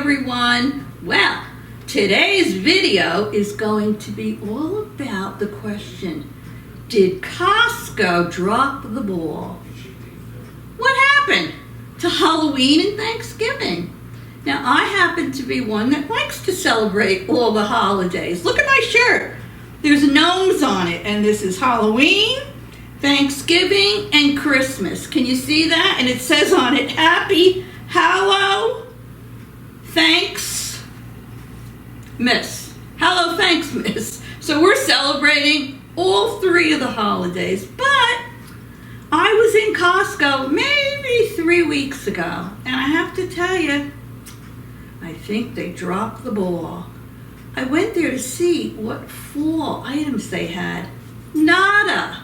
everyone. Well, today's video is going to be all about the question, did Costco drop the ball? What happened to Halloween and Thanksgiving? Now, I happen to be one that likes to celebrate all the holidays. Look at my shirt. There's gnomes on it, and this is Halloween, Thanksgiving, and Christmas. Can you see that? And it says on it, Happy Hallow Thanks Miss. Hello, thanks, Miss. So we're celebrating all three of the holidays, but I was in Costco maybe 3 weeks ago, and I have to tell you, I think they dropped the ball. I went there to see what fall items they had. Nada.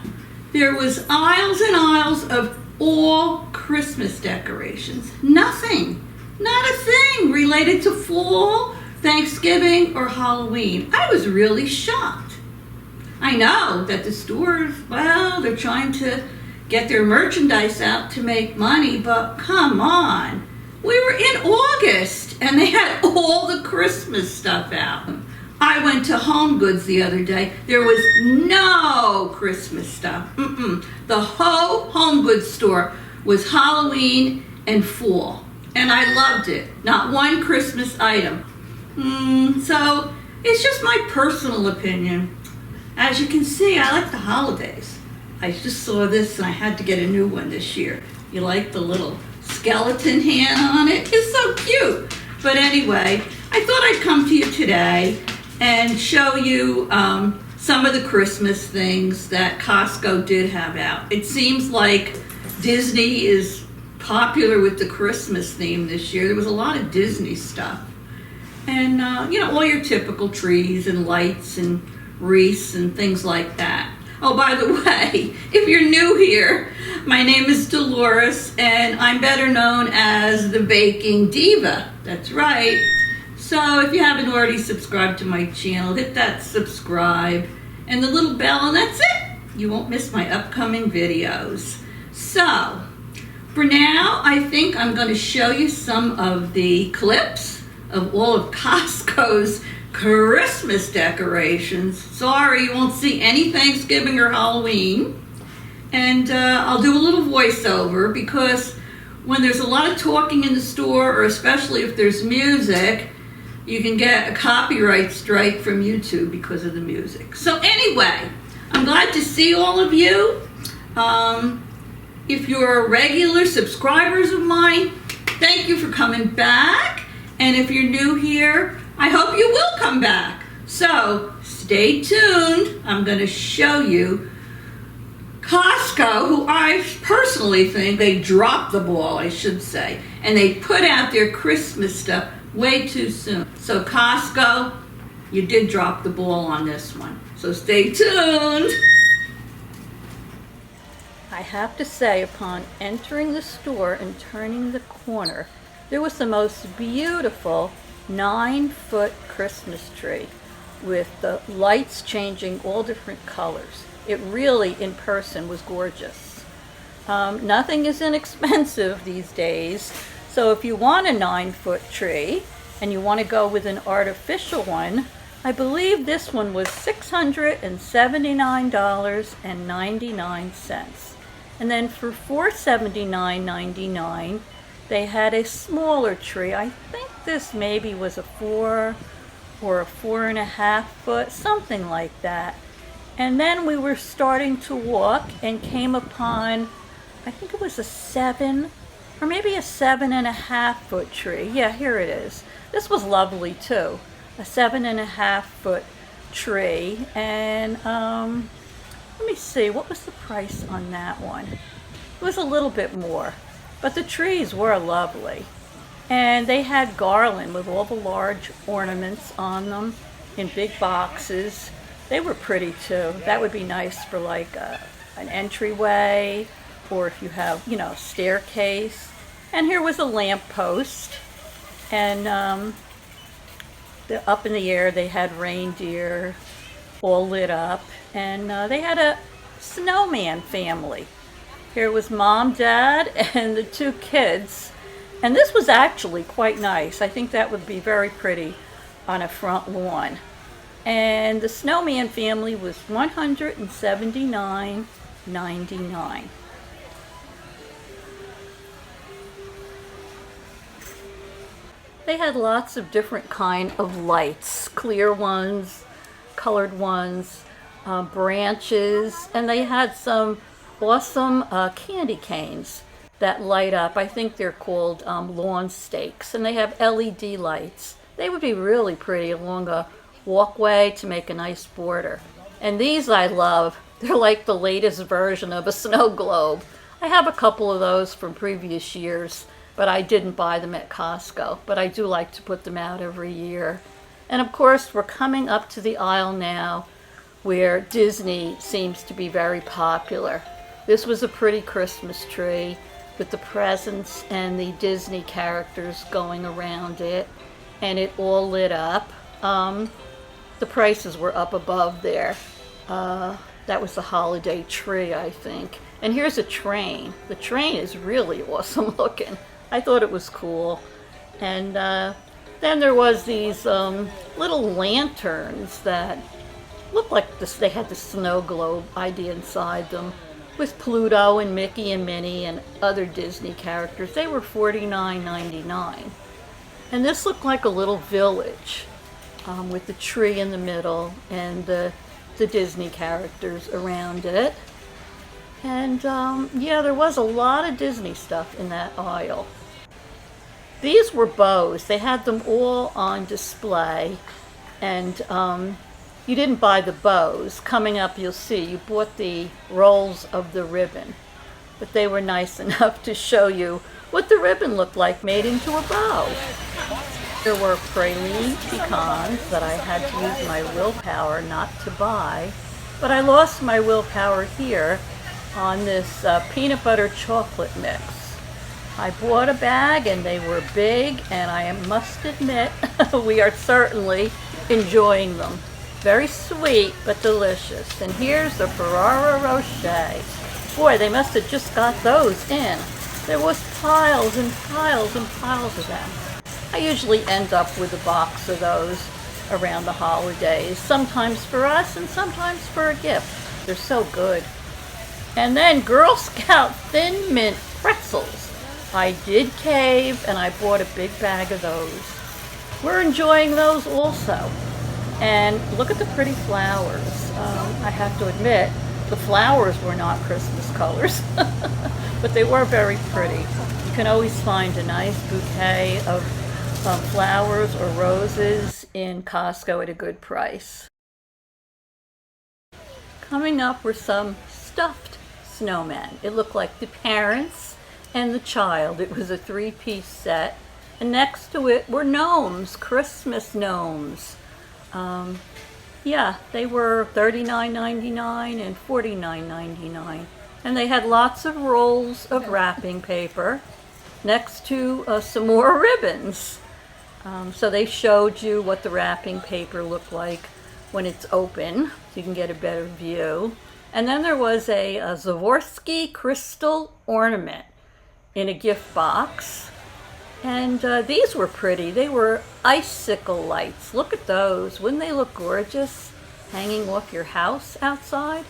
There was aisles and aisles of all Christmas decorations. Nothing. Not a thing related to fall, Thanksgiving, or Halloween. I was really shocked. I know that the stores, well, they're trying to get their merchandise out to make money, but come on. We were in August and they had all the Christmas stuff out. I went to Home Goods the other day. There was no Christmas stuff. The whole Home Goods store was Halloween and fall. And I loved it. Not one Christmas item. So it's just my personal opinion. As you can see, I like the holidays. I just saw this and I had to get a new one this year. You like the little skeleton hand on it? It's so cute. But anyway, I thought I'd come to you today and show you some of the Christmas things that Costco did have out. It seems like Disney is popular with the Christmas theme this year. There was a lot of Disney stuff. And, all your typical trees and lights and wreaths and things like that. Oh, by the way, if you're new here, my name is Dolores, and I'm better known as the Baking Diva. That's right. So if you haven't already subscribed to my channel, hit that subscribe and the little bell, and that's it. You won't miss my upcoming videos. So, for now, I think I'm going to show you some of the clips of all of Costco's Christmas decorations. Sorry, you won't see any Thanksgiving or Halloween. And I'll do a little voiceover because when there's a lot of talking in the store, or especially if there's music, you can get a copyright strike from YouTube because of the music. So anyway, I'm glad to see all of you. If you're regular subscribers of mine, thank you for coming back. And if you're new here, I hope you will come back. So stay tuned. I'm going to show you Costco, who I personally think they dropped the ball, I should say. And they put out their Christmas stuff way too soon. So Costco, you did drop the ball on this one. So stay tuned. I have to say, upon entering the store and turning the corner, there was the most beautiful 9-foot Christmas tree with the lights changing all different colors. It really, in person, was gorgeous. Nothing is inexpensive these days, so if you want a 9-foot tree and you want to go with an artificial one, I believe this one was $679.99. And then for $479.99, they had a smaller tree. I think this maybe was a 4 or a 4.5 foot, something like that. And then we were starting to walk and came upon, I think it was a 7 or maybe a 7.5 foot tree. Yeah, here it is. This was lovely too. A 7.5 foot tree. And let me see, what was the price on that one? It was a little bit more, but the trees were lovely. And they had garland with all the large ornaments on them in big boxes. They were pretty too. That would be nice for like an entryway, or if you have, a staircase. And here was a lamp post. And up in the air they had reindeer all lit up. And they had a snowman family. Here was Mom, Dad, and the 2 kids. And this was actually quite nice. I think that would be very pretty on a front lawn. And the snowman family was $179.99. They had lots of different kind of lights, clear ones, colored ones, branches, and they had some awesome candy canes that light up. I think they're called lawn stakes, and they have LED lights. They would be really pretty along a walkway to make a nice border. And these I love. They're like the latest version of a snow globe. I have a couple of those from previous years, but I didn't buy them at Costco. But I do like to put them out every year. And of course, we're coming up to the aisle now where Disney seems to be very popular. This was a pretty Christmas tree with the presents and the Disney characters going around it, and it all lit up. The prices were up above there. That was the holiday tree, I think. And here's a train. The train is really awesome looking. I thought it was cool. And then there was these little lanterns that looked like this, they had the snow globe idea inside them, with Pluto and Mickey and Minnie and other Disney characters. They were $49.99. And this looked like a little village with the tree in the middle and the Disney characters around it. And yeah, there was a lot of Disney stuff in that aisle. These were bows. They had them all on display, and you didn't buy the bows. Coming up, you'll see, you bought the rolls of the ribbon. But they were nice enough to show you what the ribbon looked like made into a bow. There were praline pecans that I had to use my willpower not to buy, but I lost my willpower here on this peanut butter chocolate mix. I bought a bag and they were big, and I must admit we are certainly enjoying them. Very sweet but delicious. And here's the Ferrero Rocher. Boy, they must have just got those in. There was piles and piles and piles of them. I usually end up with a box of those around the holidays, sometimes for us and sometimes for a gift. They're so good. And then Girl Scout Thin Mint pretzels. I did cave and I bought a big bag of those. We're enjoying those also. And look at the pretty flowers. I have to admit, the flowers were not Christmas colors, but they were very pretty. You can always find a nice bouquet of flowers or roses in Costco at a good price. Coming up were some stuffed snowmen. It looked like the parents and the child. It was a 3-piece set. And next to it were gnomes, Christmas gnomes. Yeah, they were $39.99 and $49.99. And they had lots of rolls of wrapping paper next to some more ribbons. So they showed you what the wrapping paper looked like when it's open, so you can get a better view. And then there was a Swarovski crystal ornament in a gift box. And these were pretty. They were icicle lights. Look at those. Wouldn't they look gorgeous hanging off your house outside?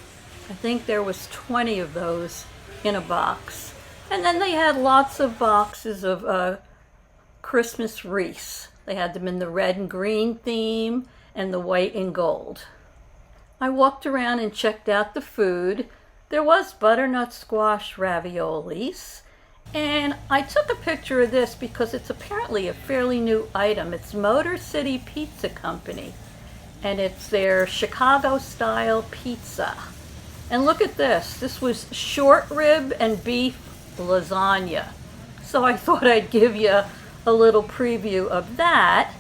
I think there was 20 of those in a box. And then they had lots of boxes of Christmas wreaths. They had them in the red and green theme and the white and gold. I walked around and checked out the food. There was butternut squash raviolis. And I took a picture of this because it's apparently a fairly new item. It's Motor City Pizza Company, and it's their Chicago-style pizza. And look at this. This was short rib and beef lasagna. So I thought I'd give you a little preview of that.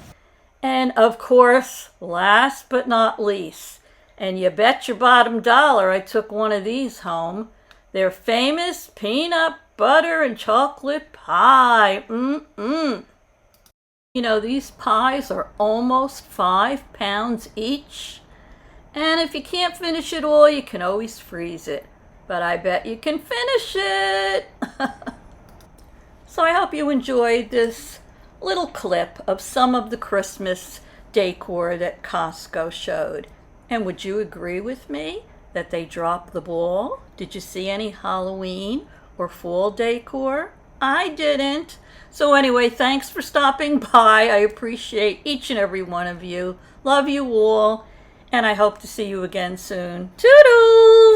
And of course, last but not least, and you bet your bottom dollar I took one of these home, their famous peanut butter and chocolate pie. You know, these pies are almost 5 pounds each. And if you can't finish it all, you can always freeze it. But I bet you can finish it. So I hope you enjoyed this little clip of some of the Christmas decor that Costco showed. And would you agree with me that they dropped the ball? Did you see any Halloween or fall decor? I didn't. So anyway, thanks for stopping by. I appreciate each and every one of you. Love you all. And I hope to see you again soon. Toodles!